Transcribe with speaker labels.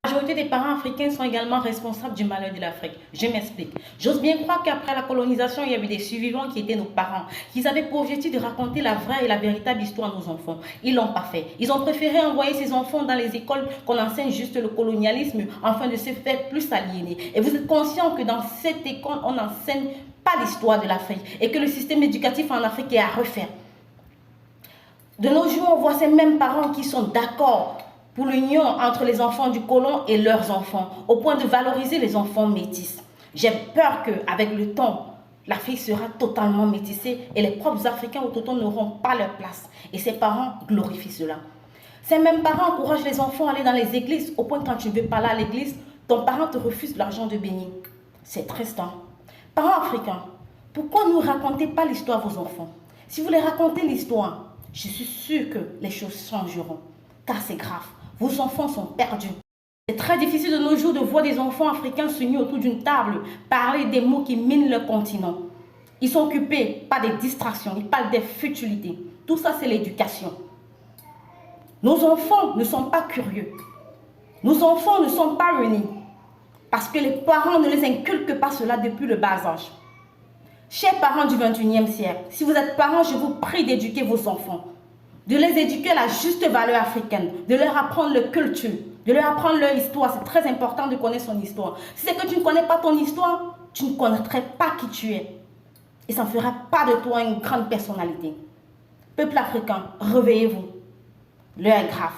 Speaker 1: La majorité des parents africains sont également responsables du malheur de l'Afrique. Je m'explique. J'ose bien croire qu'après la colonisation, il y avait des survivants qui étaient nos parents, qui avaient pour objectif de raconter la vraie et la véritable histoire à nos enfants. Ils ne l'ont pas fait. Ils ont préféré envoyer ces enfants dans les écoles qu'on enseigne juste le colonialisme afin de se faire plus aliéner. Et vous êtes conscient que dans cette école, on n'enseigne pas l'histoire de l'Afrique et que le système éducatif en Afrique est à refaire. De nos jours, on voit ces mêmes parents qui sont d'accord pour l'union entre les enfants du colon et leurs enfants, au point de valoriser les enfants métis. J'ai peur qu'avec le temps, l'Afrique sera totalement métissée et les propres Africains autochtones n'auront pas leur place. Et ces parents glorifient cela. Ces mêmes parents encouragent les enfants à aller dans les églises, au point que quand tu ne veux pas aller à l'église, ton parent te refuse l'argent de béni. C'est triste, hein? Parents africains, pourquoi ne racontez pas l'histoire à vos enfants? Si vous les racontez l'histoire, je suis sûre que les choses changeront, car c'est grave. Vos enfants sont perdus. C'est très difficile de nos jours de voir des enfants africains s'unir autour d'une table, parler des mots qui minent leur continent. Ils sont occupés par des distractions, ils parlent des futilités. Tout ça, c'est l'éducation. Nos enfants ne sont pas curieux. Nos enfants ne sont pas unis. Parce que les parents ne les inculquent pas cela depuis le bas âge. Chers parents du 21e siècle, si vous êtes parents, je vous prie d'éduquer vos enfants. De les éduquer à la juste valeur africaine, de leur apprendre leur culture, de leur apprendre leur histoire. C'est très important de connaître son histoire. Si c'est que tu ne connais pas ton histoire, tu ne connaîtrais pas qui tu es. Et ça ne fera pas de toi une grande personnalité. Peuple africain, réveillez-vous. L'heure est grave.